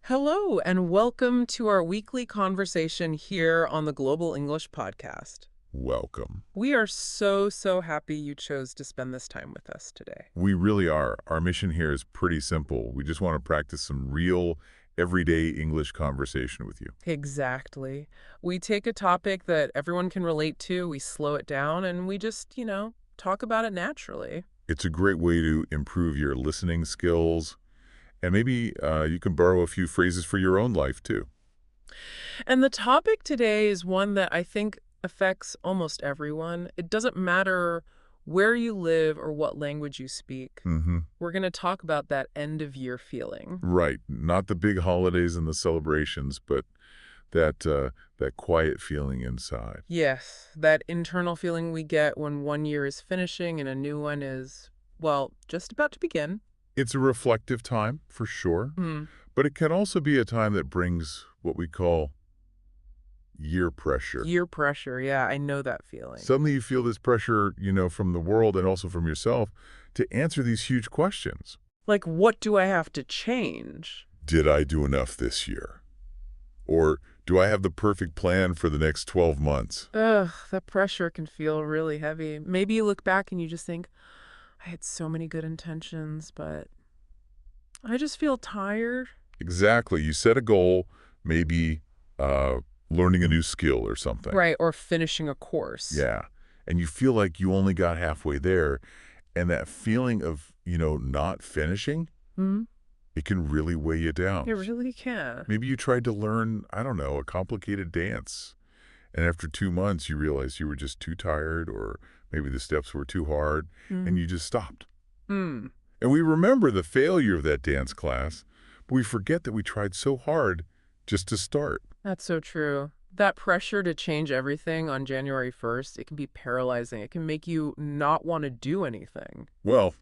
Hello, and welcome to our weekly conversation here on the Global English Podcast. Welcome. We are so happy you chose to spend this time with us today. We really are. Our mission here is pretty simple. We just want to practice some real, everyday English conversation with you. Exactly. We take a topic that everyone can relate to, we slow it down, and we just, talk about it naturally. It's a great way to improve your listening skills, and maybe you can borrow a few phrases for your own life, too. And the topic today is one that I think affects almost everyone. It doesn't matter where you live or what language you speak. Mm-hmm. We're going to talk about that end-of-year feeling. Right. Not the big holidays and the celebrations, but that quiet feeling inside. Yes, that internal feeling we get when one year is finishing and a new one is, well, just about to begin. It's a reflective time, for sure, Hmm. but it can also be a time that brings what we call year pressure. Year pressure, yeah, I know that feeling. Suddenly you feel this pressure, from the world and also from yourself to answer these huge questions. Like, what do I have to change? Did I do enough this year? Or do I have the perfect plan for the next 12 months? Ugh, that pressure can feel really heavy. Maybe you look back and you just think, I had so many good intentions, but I just feel tired. Exactly. You set a goal, maybe learning a new skill or something. Right, or finishing a course. Yeah. And you feel like you only got halfway there. And that feeling of, not finishing, Hmm? it can really weigh you down. It really can. Maybe you tried to learn, I don't know, a complicated dance. And after 2 months, you realized you were just too tired, or maybe the steps were too hard, and you just stopped. Hmm. And we remember the failure of that dance class, but we forget that we tried so hard just to start. That's so true. That pressure to change everything on January 1st, it can be paralyzing. It can make you not want to do anything. Well,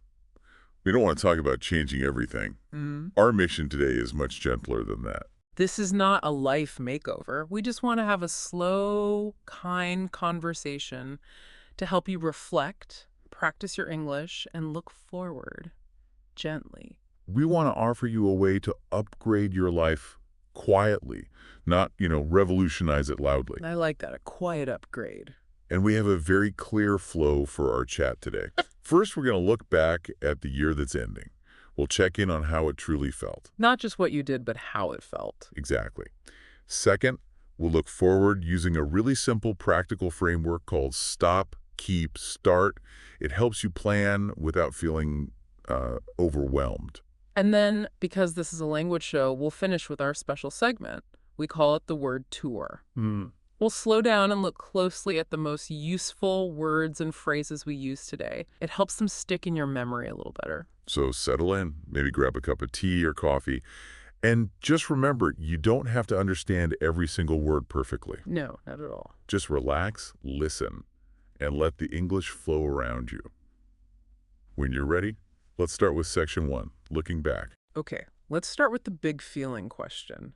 we don't want to talk about changing everything. Hmm. Our mission today is much gentler than that. This is not a life makeover. We just want to have a slow, kind conversation to help you reflect, practice your English, and look forward gently. We want to offer you a way to upgrade your life quietly, not, revolutionize it loudly. I like that, a quiet upgrade. And we have a very clear flow for our chat today. First, we're going to look back at the year that's ending. We'll check in on how it truly felt. Not just what you did, but how it felt. Exactly. Second, we'll look forward using a really simple practical framework called Stop, Keep, Start. It helps you plan without feeling overwhelmed. And then, because this is a language show, we'll finish with our special segment. We call it the word tour. We'll slow down and look closely at the most useful words and phrases we use today. It helps them stick in your memory a little better. So settle in, maybe grab a cup of tea or coffee, and just remember, you don't have to understand every single word perfectly. No, not at all. Just relax, listen, and let the English flow around you. When you're ready, let's start with section 1, looking back. Okay, let's start with the big feeling question.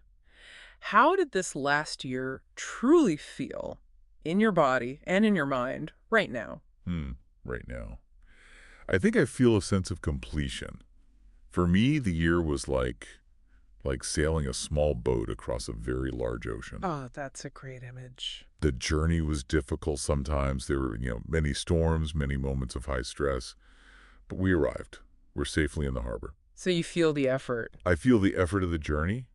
How did this last year truly feel in your body and in your mind right now? Right now. I think I feel a sense of completion. For me, the year was like sailing a small boat across a very large ocean. Oh, that's a great image. The journey was difficult sometimes. There were, many storms, many moments of high stress. But we arrived. We're safely in the harbor. So you feel the effort. I feel the effort of the journey,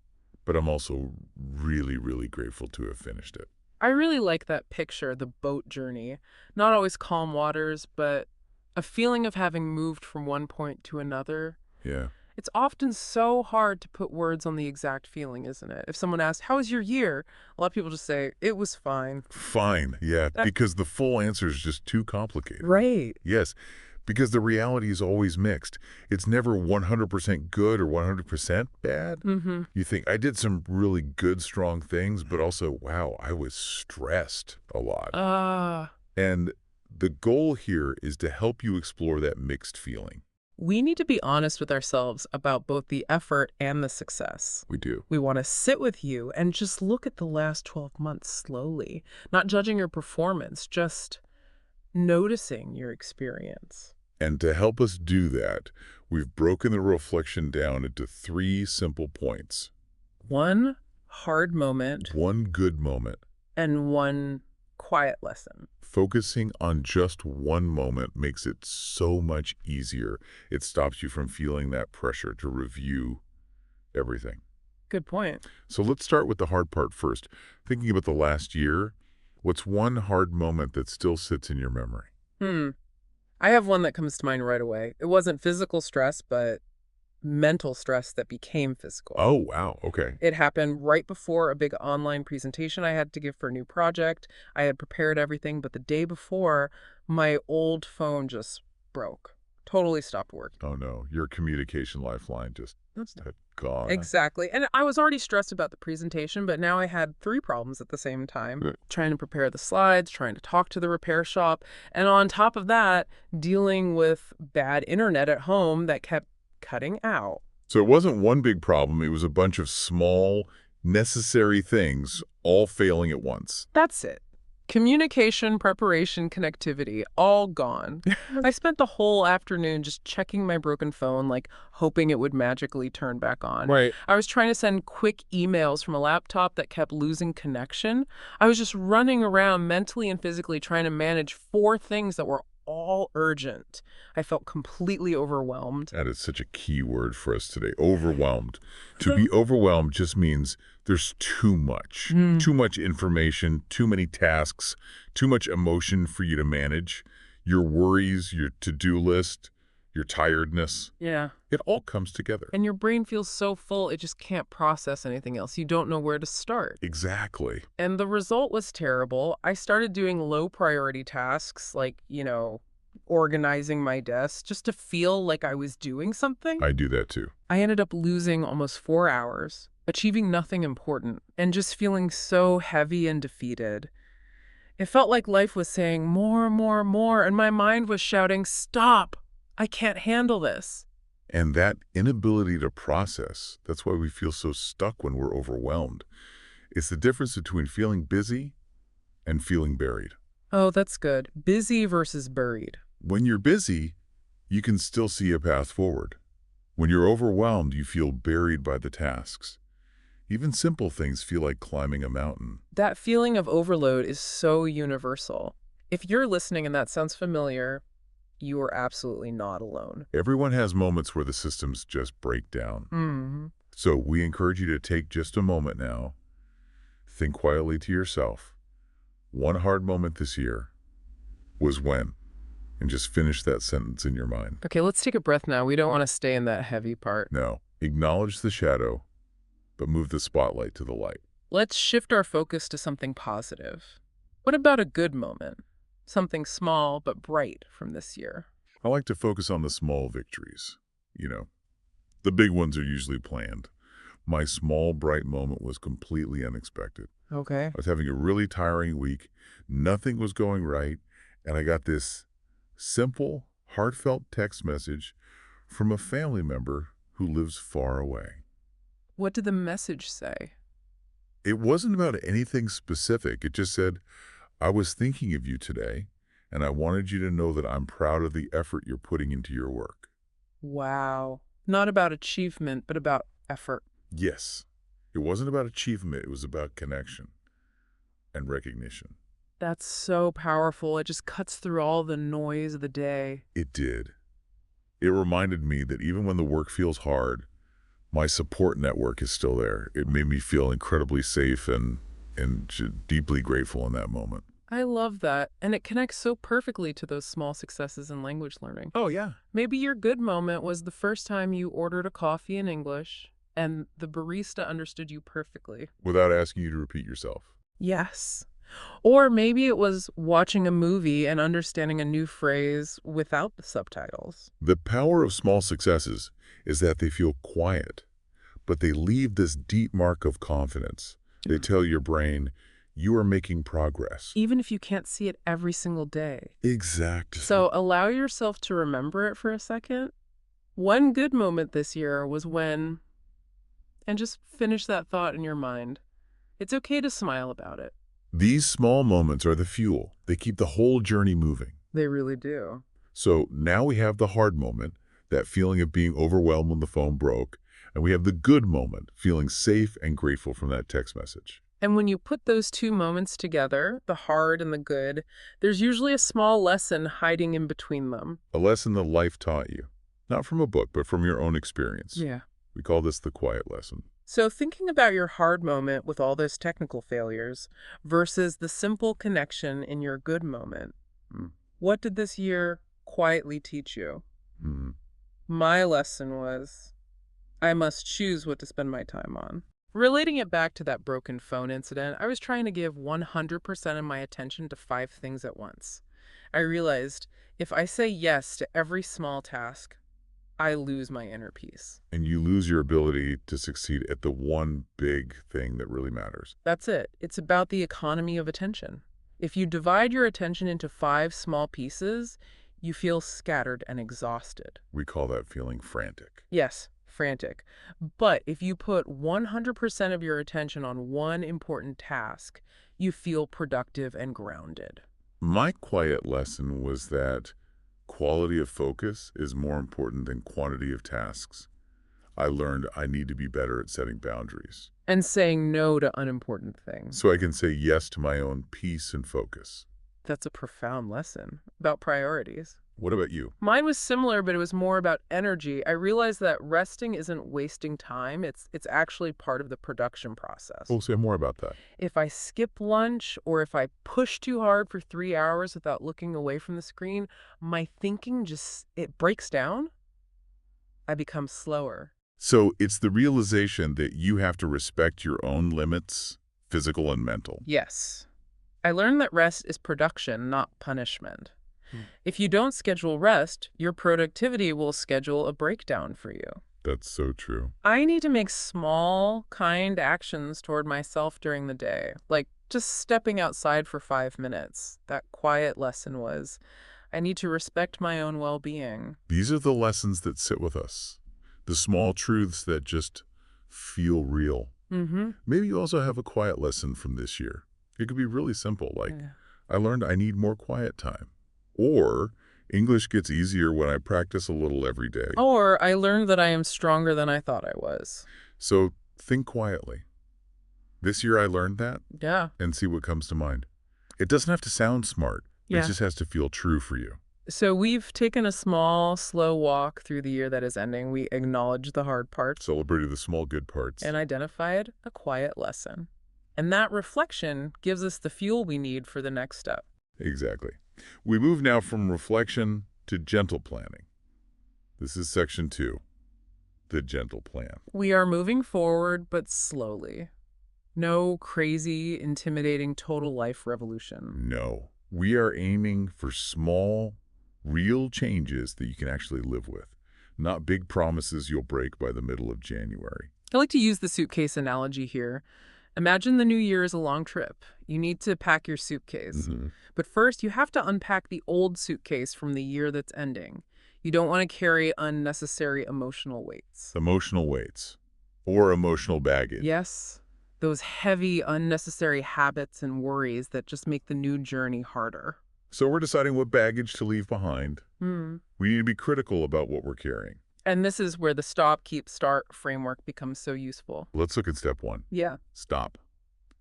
but I'm also really grateful to have finished it. I really like that picture, the boat journey. Not always calm waters, but a feeling of having moved from one point to another. Yeah. It's often so hard to put words on the exact feeling, isn't it? If someone asks, how was your year? A lot of people just say, it was fine. Fine, yeah, because the full answer is just too complicated. Right. Yes, because the reality is always mixed. It's never 100% good or 100% bad. Mm-hmm. You think, I did some really good, strong things, but also, wow, I was stressed a lot. And the goal here is to help you explore that mixed feeling. We need to be honest with ourselves about both the effort and the success. We do. We want to sit with you and just look at the last 12 months slowly, not judging your performance, just noticing your experience. And to help us do that, we've broken the reflection down into 3 simple points. One hard moment One good moment. and one quiet lesson. Focusing on just one moment makes it so much easier. It stops you from feeling that pressure to review everything. Good point. So let's start with the hard part first. Thinking about the last year, what's one hard moment that still sits in your memory? I have one that comes to mind right away. It wasn't physical stress, but mental stress that became physical. Oh, wow. Okay. It happened right before a big online presentation I had to give for a new project. I had prepared everything, but the day before, my old phone just broke. Totally stopped working. Oh, no. Your communication lifeline just had gone. Exactly. And I was already stressed about the presentation, but now I had three problems at the same time. Yeah. Trying to prepare the slides, trying to talk to the repair shop, and on top of that, dealing with bad internet at home that kept cutting out. So it wasn't one big problem. It was a bunch of small, necessary things all failing at once. That's it. Communication, preparation, connectivity, all gone. I spent the whole afternoon just checking my broken phone, like hoping it would magically turn back on. Right. I was trying to send quick emails from a laptop that kept losing connection. I was just running around mentally and physically trying to manage four things that were all urgent. I felt completely overwhelmed. That is such a key word for us today, overwhelmed. To be overwhelmed just means there's too much. Too much information, too many tasks, too much emotion for you to manage. Your worries, your to-do list, your tiredness. Yeah. It all comes together. And your brain feels so full, it just can't process anything else. You don't know where to start. Exactly. And the result was terrible. I started doing low priority tasks like, organizing my desk just to feel like I was doing something. I do that too. I ended up losing almost 4 hours, achieving nothing important, and just feeling so heavy and defeated. It felt like life was saying more, more, more, and my mind was shouting, "Stop! I can't handle this." And that inability to process, that's why we feel so stuck when we're overwhelmed. It's the difference between feeling busy and feeling buried. Oh, that's good. Busy versus buried. When you're busy, you can still see a path forward. When you're overwhelmed, you feel buried by the tasks. Even simple things feel like climbing a mountain. That feeling of overload is so universal. If you're listening and that sounds familiar, you are absolutely not alone. Everyone has moments where the systems just break down. So we encourage you to take just a moment now. Think quietly to yourself. One hard moment this year was when, and just finish that sentence in your mind. Okay, let's take a breath now. We don't want to stay in that heavy part. Now, acknowledge the shadow, but move the spotlight to the light. Let's shift our focus to something positive. What about a good moment? Something small but bright from this year. I like to focus on the small victories. The big ones are usually planned. My small, bright moment was completely unexpected. Okay. I was having a really tiring week. Nothing was going right. And I got this simple, heartfelt text message from a family member who lives far away. What did the message say? It wasn't about anything specific. It just said, "I was thinking of you today, and I wanted you to know that I'm proud of the effort you're putting into your work." Wow. Not about achievement, but about effort. Yes, it wasn't about achievement. It was about connection and recognition. That's so powerful. It just cuts through all the noise of the day. It did. It reminded me that even when the work feels hard, my support network is still there. It made me feel incredibly safe and deeply grateful in that moment. I love that. And it connects so perfectly to those small successes in language learning. Oh, yeah. Maybe your good moment was the first time you ordered a coffee in English and the barista understood you perfectly. Without asking you to repeat yourself. Yes. Or maybe it was watching a movie and understanding a new phrase without the subtitles. The power of small successes is that they feel quiet, but they leave this deep mark of confidence. They tell your brain, you are making progress. Even if you can't see it every single day. Exactly. So allow yourself to remember it for a second. One good moment this year was when, and just finish that thought in your mind. It's okay to smile about it. These small moments are the fuel. They keep the whole journey moving. They really do. So now we have the hard moment, that feeling of being overwhelmed when the phone broke. And we have the good moment, feeling safe and grateful from that text message. And when you put those two moments together, the hard and the good, there's usually a small lesson hiding in between them. A lesson that life taught you, not from a book, but from your own experience. Yeah. We call this the quiet lesson. So thinking about your hard moment with all those technical failures versus the simple connection in your good moment, Mm. what did this year quietly teach you? Mm. My lesson was I must choose what to spend my time on. Relating it back to that broken phone incident, I was trying to give 100% of my attention to 5 things at once. I realized if I say yes to every small task, I lose my inner peace. And you lose your ability to succeed at the one big thing that really matters. That's it. It's about the economy of attention. If you divide your attention into 5 small pieces, you feel scattered and exhausted. We call that feeling frantic. Yes, frantic. But if you put 100% of your attention on one important task, you feel productive and grounded. My quiet lesson was that quality of focus is more important than quantity of tasks. I learned I need to be better at setting boundaries, And saying no to unimportant things. so I can say yes to my own peace and focus. That's a profound lesson about priorities. What about you? Mine was similar, but it was more about energy. I realized that resting isn't wasting time. It's actually part of the production process. We'll say more about that. If I skip lunch or if I push too hard for 3 hours without looking away from the screen, my thinking it breaks down. I become slower. So it's the realization that you have to respect your own limits, physical and mental. Yes. I learned that rest is production, not punishment. Hmm. If you don't schedule rest, your productivity will schedule a breakdown for you. That's so true. I need to make small, kind actions toward myself during the day, like just stepping outside for 5 minutes. That quiet lesson was, I need to respect my own well-being. These are the lessons that sit with us, the small truths that just feel real. Mm-hmm. Maybe you also have a quiet lesson from this year. It could be really simple, like, Yeah. I learned I need more quiet time. Or, English gets easier when I practice a little every day. Or I learned that I am stronger than I thought I was. So, think quietly. This year I learned that, Yeah. and see what comes to mind. It doesn't have to sound smart. It Yeah. just has to feel true for you. So we've taken a small, slow walk through the year that is ending. We acknowledged the hard parts Celebrated the small good parts. and identified a quiet lesson. And that reflection gives us the fuel we need for the next step. Exactly. We move now from reflection to gentle planning. This is section 2, the gentle plan. We are moving forward, but slowly. No crazy, intimidating total life revolution. No, we are aiming for small, real changes that you can actually live with, not big promises you'll break by the middle of January. I like to use the suitcase analogy here. Imagine the new year is a long trip. You need to pack your suitcase. But first, you have to unpack the old suitcase from the year that's ending. You don't want to carry unnecessary emotional weights. Emotional weights or emotional baggage. Yes, those heavy, unnecessary habits and worries that just make the new journey harder. So we're deciding what baggage to leave behind. Hmm. We need to be critical about what we're carrying. And this is where the stop, keep, start framework becomes so useful. Let's look at step 1. Yeah. Stop.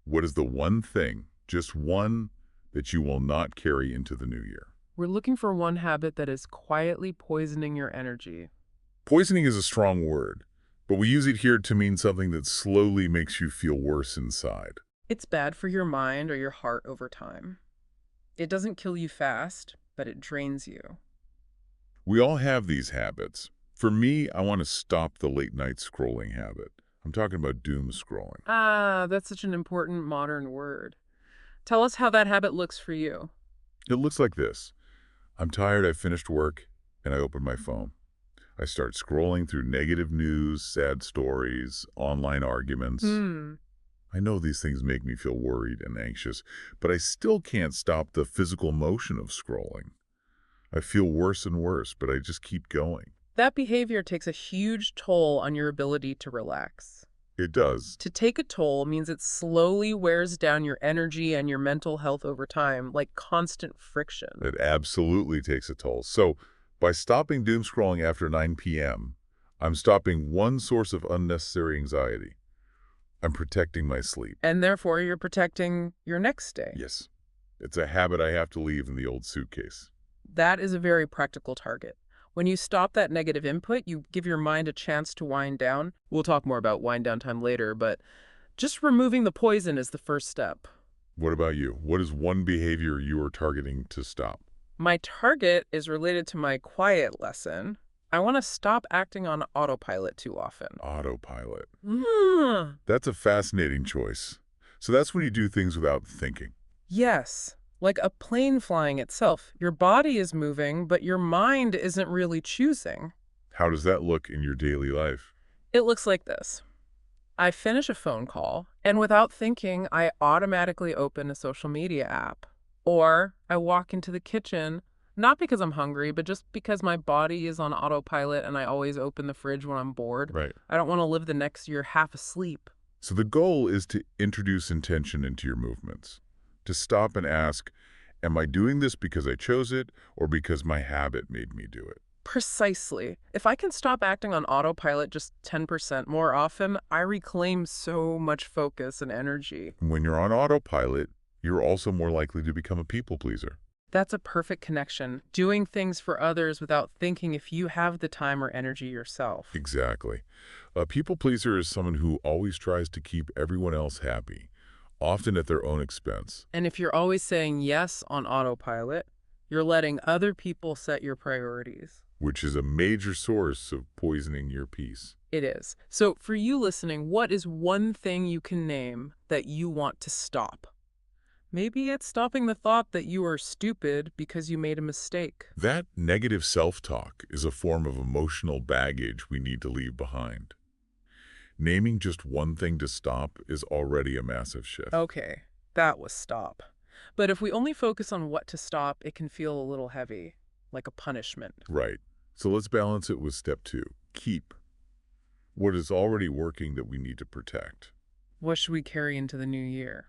What is the one thing, just one, that you will not carry into the new year? We're looking for one habit that is quietly poisoning your energy. Poisoning is a strong word, but we use it here to mean something that slowly makes you feel worse inside. It's bad for your mind or your heart over time. It doesn't kill you fast, but it drains you. We all have these habits. For me, I want to stop the late-night scrolling habit. I'm talking about doom scrolling. Ah, that's such an important modern word. Tell us how that habit looks for you. It looks like this. I'm tired, I finished work, and I open my phone. I start scrolling through negative news, sad stories, online arguments. I know these things make me feel worried and anxious, but I still can't stop the physical motion of scrolling. I feel worse and worse, but I just keep going. That behavior takes a huge toll on your ability to relax. It does. To take a toll means it slowly wears down your energy and your mental health over time, like constant friction. It absolutely takes a toll. So, by stopping doom scrolling after 9 p.m., I'm stopping one source of unnecessary anxiety. I'm protecting my sleep. And therefore, you're protecting your next day. Yes. It's a habit I have to leave in the old suitcase. That is a very practical target. When you stop that negative input, you give your mind a chance to wind down. We'll talk more about wind down time later, but just removing the poison is the first step. What about you? What is one behavior you are targeting to stop? My target is related to my quiet lesson. I want to stop acting on autopilot too often. Autopilot. Mm. That's a fascinating choice. So that's when you do things without thinking. Yes, like a plane flying itself. Your body is moving, but your mind isn't really choosing. How does that look in your daily life? It looks like this. I finish a phone call, and without thinking, I automatically open a social media app. Or I walk into the kitchen, not because I'm hungry, but just because my body is on autopilot and I always open the fridge when I'm bored. Right. I don't want to live the next year half asleep. So the goal is to introduce intention into your movements. To stop and ask, am I doing this because I chose it or because my habit made me do it? Precisely. If I can stop acting on autopilot just 10% more often, I reclaim so much focus and energy. When you're on autopilot, you're also more likely to become a people pleaser. That's a perfect connection. Doing things for others without thinking if you have the time or energy yourself. Exactly. A people pleaser is someone who always tries to keep everyone else happy, often at their own expense. And if you're always saying yes on autopilot, you're letting other people set your priorities. Which is a major source of poisoning your peace. It is. So for you listening, what is one thing you can name that you want to stop? Maybe it's stopping the thought that you are stupid because you made a mistake. That negative self-talk is a form of emotional baggage we need to leave behind. Naming just one thing to stop is already a massive shift. Okay, that was stop. But if we only focus on what to stop, it can feel a little heavy, like a punishment. Right. So let's balance it with step 2. Keep. What is already working that we need to protect. What should we carry into the new year?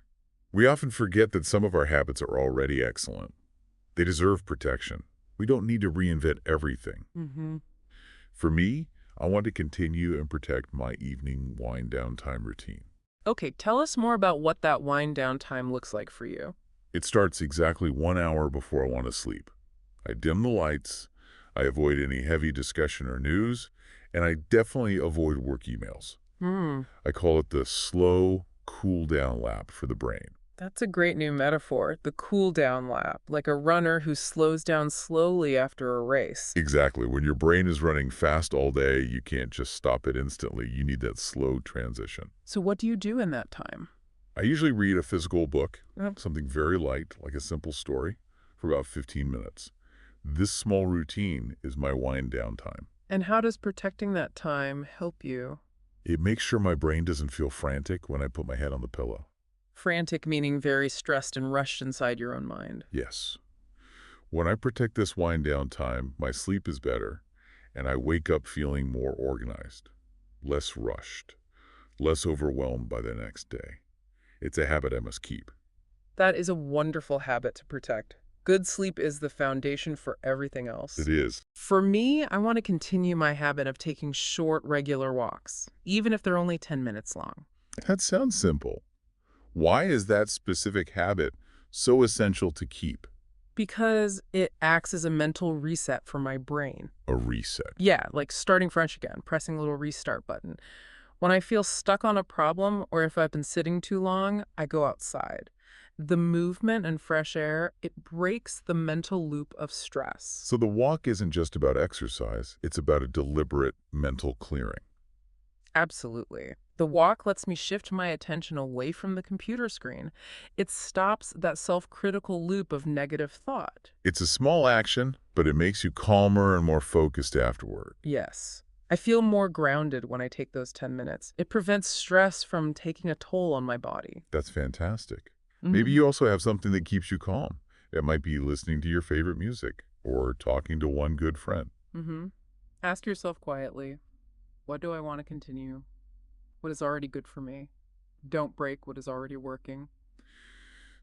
We often forget that some of our habits are already excellent. They deserve protection. We don't need to reinvent everything. For me, I want to continue and protect my evening wind-down time routine. Okay, tell us more about what that wind down time looks like for you. It starts exactly 1 hour before I want to sleep. I dim the lights, I avoid any heavy discussion or news, and I definitely avoid work emails. I call it the slow cool-down lap for the brain. That's a great new metaphor, the cool down lap, like a runner who slows down slowly after a race. Exactly. When your brain is running fast all day, you can't just stop it instantly. You need that slow transition. So what do you do in that time? I usually read a physical book, Yep. something very light, like a simple story, for about 15 minutes. This small routine is my wind-down time. And how does protecting that time help you? It makes sure my brain doesn't feel frantic when I put my head on the pillow. Frantic meaning very stressed and rushed inside your own mind. Yes. When I protect this wind-down time, my sleep is better, and I wake up feeling more organized, less rushed, less overwhelmed by the next day. It's a habit I must keep. That is a wonderful habit to protect. Good sleep is the foundation for everything else. It is. For me, I want to continue my habit of taking short, regular walks, even if they're only 10 minutes long. That sounds simple. Why is that specific habit so essential to keep? Because it acts as a mental reset for my brain. A reset. Yeah, like starting fresh again, pressing a little restart button. When I feel stuck on a problem or if I've been sitting too long, I go outside. The movement and fresh air, it breaks the mental loop of stress. So the walk isn't just about exercise, it's about a deliberate mental clearing. Absolutely. The walk lets me shift my attention away from the computer screen. It stops that self-critical loop of negative thought. It's a small action, but it makes you calmer and more focused afterward. Yes. I feel more grounded when I take those 10 minutes. It prevents stress from taking a toll on my body. That's fantastic. Maybe you also have something that keeps you calm. It might be listening to your favorite music or talking to one good friend. Ask yourself quietly, what do I want to continue? What is already good for me? Don't break what is already working.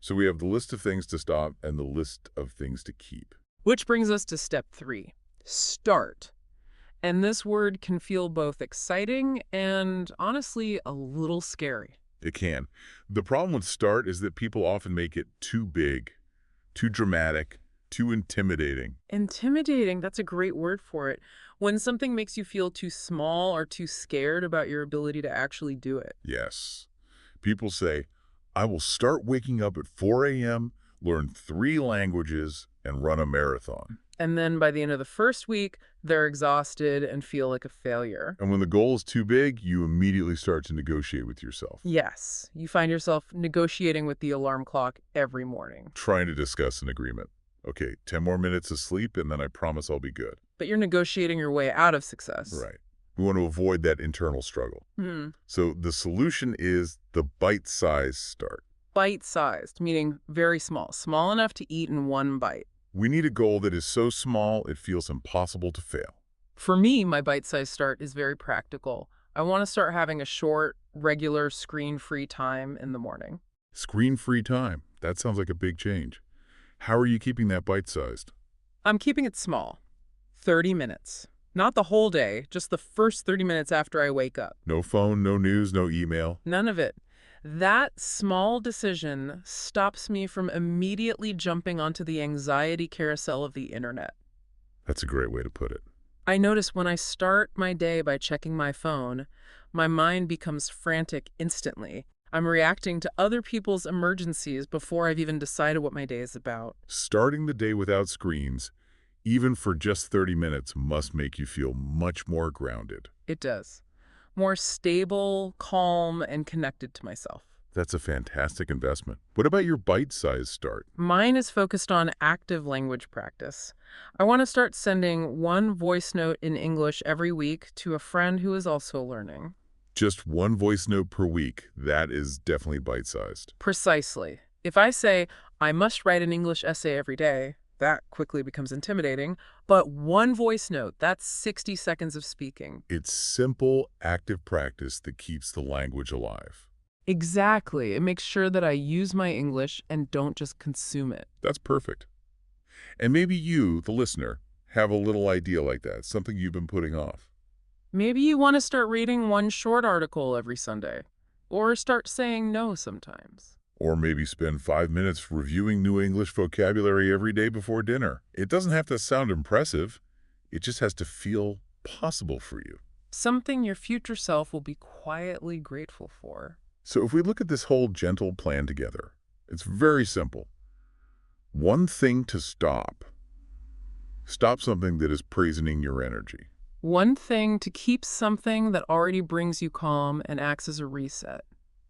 So we have the list of things to stop and the list of things to keep. Which brings us to step 3. Start. And this word can feel both exciting and, honestly, a little scary. It can. The problem with start is that people often make it too big, too dramatic, too intimidating. Intimidating, that's a great word for it. When something makes you feel too small or too scared about your ability to actually do it. Yes. People say, I will start waking up at 4 a.m., learn 3 languages, and run a marathon. And then by the end of the first week, they're exhausted and feel like a failure. And when the goal is too big, you immediately start to negotiate with yourself, Yes, you find yourself negotiating with the alarm clock every morning. trying to discuss an agreement. Okay, 10 more minutes of sleep, and then I promise I'll be good. But you're negotiating your way out of success. Right. We want to avoid that internal struggle. Hmm. So the solution is the bite-sized start. Bite-sized, meaning very small, small enough to eat in one bite. We need a goal that is so small it feels impossible to fail. For me, my bite-sized start is very practical. I want to start having a short, regular, screen-free time in the morning. Screen-free time. That sounds like a big change. How are you keeping that bite-sized? I'm keeping it small, 30 minutes. Not the whole day, just the first 30 minutes after I wake up. No phone, no news, no email. None of it. That small decision stops me from immediately jumping onto the anxiety carousel of the internet. That's a great way to put it. I notice when I start my day by checking my phone, my mind becomes frantic instantly. I'm reacting to other people's emergencies before I've even decided what my day is about. Starting the day without screens, even for just 30 minutes, must make you feel much more grounded. It does. More stable, calm, and connected to myself. That's a fantastic investment. What about your bite-sized start? Mine is focused on active language practice. I want to start sending one voice note in English every week to a friend who is also learning. Just one voice note per week. That is definitely bite-sized. Precisely. If I say, I must write an English essay every day, that quickly becomes intimidating. But one voice note, that's 60 seconds of speaking. It's simple, active practice that keeps the language alive. Exactly. It makes sure that I use my English and don't just consume it. That's perfect. And maybe you, the listener, have a little idea like that, something you've been putting off. Maybe you want to start reading one short article every Sunday, or start saying no sometimes. Or maybe spend 5 minutes reviewing new English vocabulary every day before dinner. It doesn't have to sound impressive. It just has to feel possible for you. Something your future self will be quietly grateful for. So if we look at this whole gentle plan together, it's very simple. One thing to stop. Stop something that is poisoning your energy. One thing to keep something that already brings you calm and acts as a reset.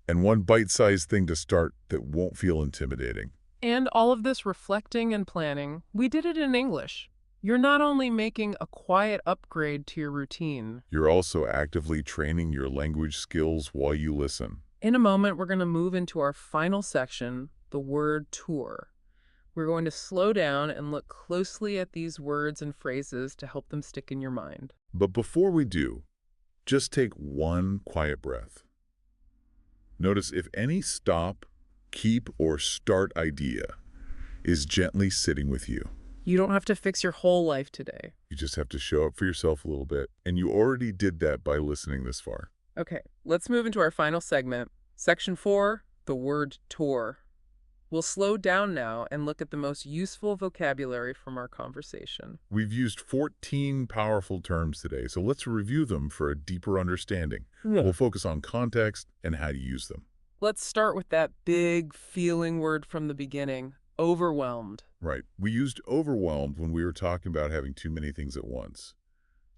And one bite-sized thing to start that won't feel intimidating. And all of this reflecting and planning, we did it in English. You're not only making a quiet upgrade to your routine. You're also actively training your language skills while you listen. In a moment, we're going to move into our final section, the word tour. We're going to slow down and look closely at these words and phrases to help them stick in your mind. But before we do, just take one quiet breath. Notice if any stop, keep, or start idea is gently sitting with you. You don't have to fix your whole life today. You just have to show up for yourself a little bit, and you already did that by listening this far. Okay, let's move into our final segment. Section 4, the word tour. We'll slow down now and look at the most useful vocabulary from our conversation. We've used 14 powerful terms today, so let's review them for a deeper understanding. We'll focus on context and how to use them. Let's start with that big feeling word from the beginning, overwhelmed. Right. We used overwhelmed when we were talking about having too many things at once.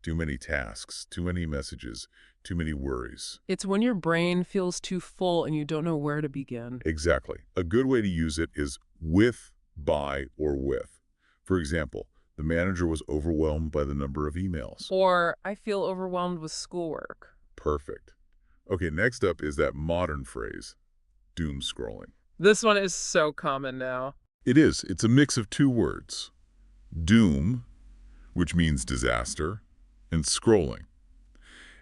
Too many tasks, too many messages, too many worries. It's when your brain feels too full and you don't know where to begin. Exactly. A good way to use it is with, by, or with. For example, the manager was overwhelmed by the number of emails. Or, I feel overwhelmed with schoolwork. Perfect. Okay, next up is that modern phrase, doom scrolling. This one is so common now. It is. It's a mix of two words. Doom, which means disaster, and scrolling.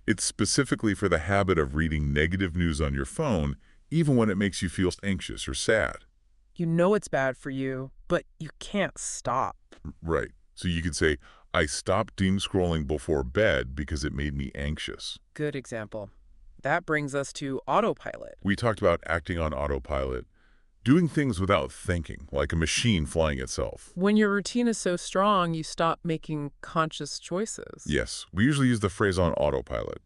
It's specifically for the habit of reading negative news on your phone, even when it makes you feel anxious or sad. You know it's bad for you, but you can't stop. Right. So you could say, I stopped doom scrolling before bed because it made me anxious. Good example. That brings us to autopilot. We talked about acting on autopilot, doing things without thinking, like a machine flying itself. When your routine is so strong, you stop making conscious choices. Yes, we usually use the phrase on autopilot.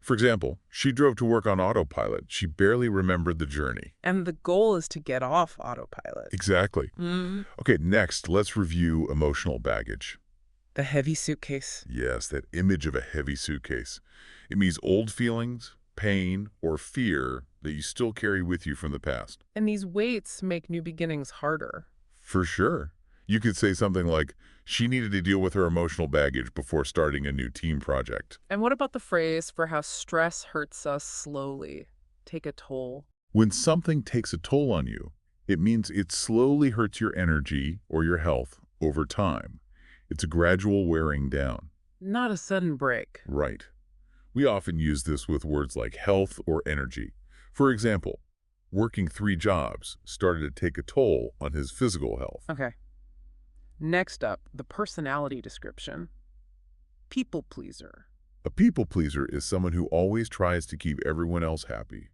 For example, she drove to work on autopilot. She barely remembered the journey. And the goal is to get off autopilot. Exactly. Mm. Okay, next, let's review emotional baggage. The heavy suitcase. Yes, that image of a heavy suitcase. It means old feelings, pain, or fear that you still carry with you from the past. And these weights make new beginnings harder. For sure. You could say something like, she needed to deal with her emotional baggage before starting a new team project. And what about the phrase for how stress hurts us slowly? Take a toll. When something takes a toll on you, it means it slowly hurts your energy or your health over time. It's a gradual wearing down. Not a sudden break. Right. We often use this with words like health or energy. For example, working 3 jobs started to take a toll on his physical health. Okay. Next up, the personality description. People pleaser. A people pleaser is someone who always tries to keep everyone else happy.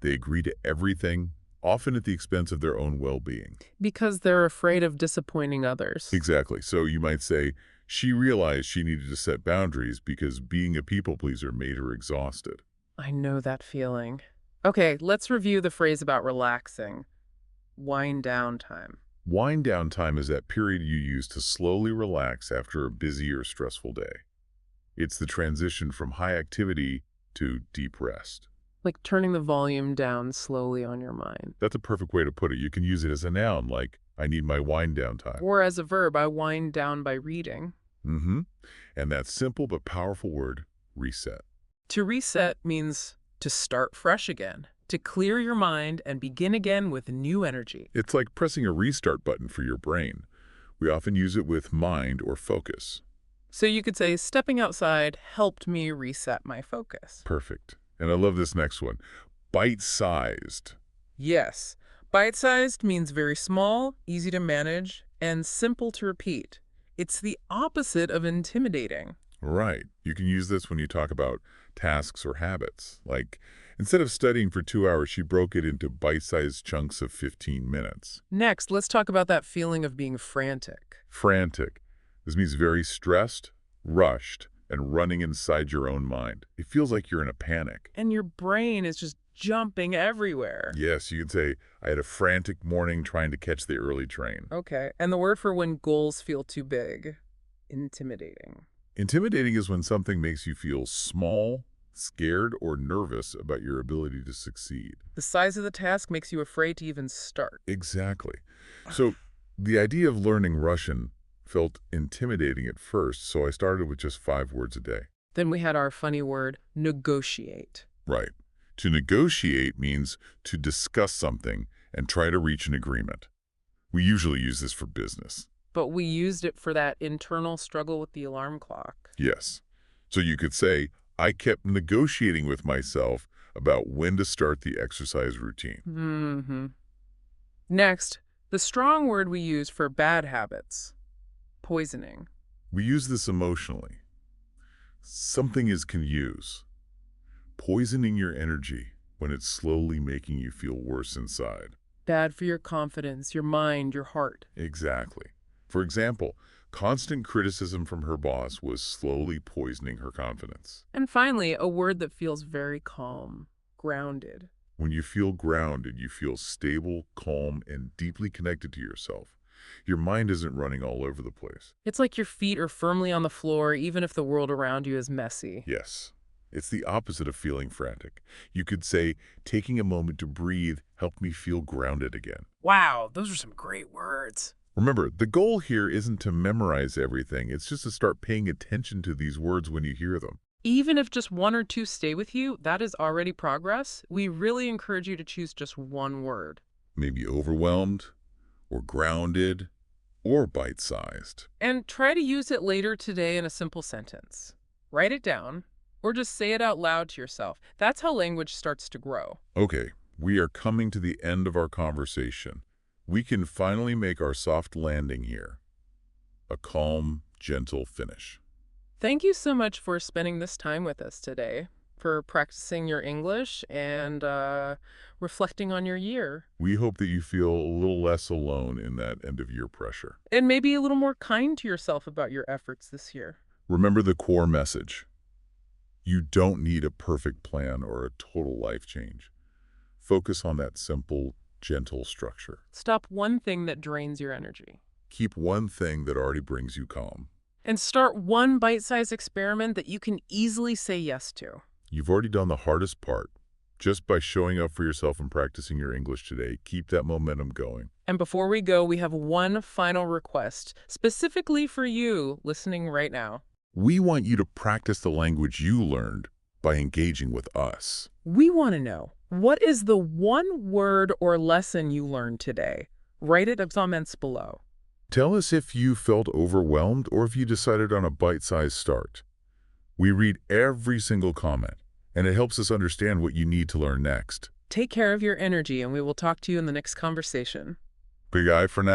They agree to everything, often at the expense of their own well-being. Because they're afraid of disappointing others. Exactly. So you might say, she realized she needed to set boundaries because being a people pleaser made her exhausted. I know that feeling. Okay, let's review the phrase about relaxing. Wind down time. Wind down time is that period you use to slowly relax after a busy or stressful day. It's the transition from high activity to deep rest. Like turning the volume down slowly on your mind. That's a perfect way to put it. You can use it as a noun, like, I need my wind down time. Or as a verb, I wind down by reading. Mm-hmm. And that simple but powerful word, reset. To reset means to start fresh again, to clear your mind and begin again with new energy. It's like pressing a restart button for your brain. We often use it with mind or focus. So you could say, stepping outside helped me reset my focus. Perfect. And I love this next one. Bite-sized. Yes. Bite-sized means very small, easy to manage, and simple to repeat. It's the opposite of intimidating. Right. You can use this when you talk about tasks or habits. Like, instead of studying for 2 hours, she broke it into bite-sized chunks of 15 minutes. Next, let's talk about that feeling of being frantic. Frantic. This means very stressed, rushed, and running inside your own mind. It feels like you're in a panic. And your brain is just jumping everywhere. Yes, you could say, I had a frantic morning trying to catch the early train. Okay, and the word for when goals feel too big? Intimidating. Intimidating is when something makes you feel small, scared, or nervous about your ability to succeed. The size of the task makes you afraid to even start. Exactly. So the idea of learning Russian felt intimidating at first, so I started with just 5 words a day. Then we had our funny word, negotiate. Right. To negotiate means to discuss something and try to reach an agreement. We usually use this for business. But we used it for that internal struggle with the alarm clock. Yes. So you could say, I kept negotiating with myself about when to start the exercise routine. Mm-hmm. Next, the strong word we use for bad habits. Poisoning. We use this emotionally. Something is can use. Poisoning your energy when it's slowly making you feel worse inside. Bad for your confidence, your mind, your heart. Exactly. For example, constant criticism from her boss was slowly poisoning her confidence. And finally, a word that feels very calm. Grounded. When you feel grounded, you feel stable, calm, and deeply connected to yourself. Your mind isn't running all over the place. It's like your feet are firmly on the floor, even if the world around you is messy. Yes. It's the opposite of feeling frantic. You could say, taking a moment to breathe helped me feel grounded again. Wow, those are some great words. Remember, the goal here isn't to memorize everything. It's just to start paying attention to these words when you hear them. Even if just 1 or 2 stay with you, that is already progress. We really encourage you to choose just 1 word. Maybe overwhelmed, or grounded, or bite-sized. And try to use it later today in a simple sentence. Write it down, or just say it out loud to yourself. That's how language starts to grow. Okay, we are coming to the end of our conversation. We can finally make our soft landing here. A calm, gentle finish. Thank you so much for spending this time with us today, for practicing your English and reflecting on your year. We hope that you feel a little less alone in that end-of-year pressure. And maybe a little more kind to yourself about your efforts this year. Remember the core message. You don't need a perfect plan or a total life change. Focus on that simple, gentle structure. Stop one thing that drains your energy. Keep one thing that already brings you calm. And start one bite-sized experiment that you can easily say yes to. You've already done the hardest part. Just by showing up for yourself and practicing your English today, keep that momentum going. And before we go, we have one final request, specifically for you listening right now. We want you to practice the language you learned by engaging with us. We want to know, what is the one word or lesson you learned today? Write it in the comments below. Tell us if you felt overwhelmed or if you decided on a bite-sized start. We read every single comment, and it helps us understand what you need to learn next. Take care of your energy, and we will talk to you in the next conversation. Big eye for now.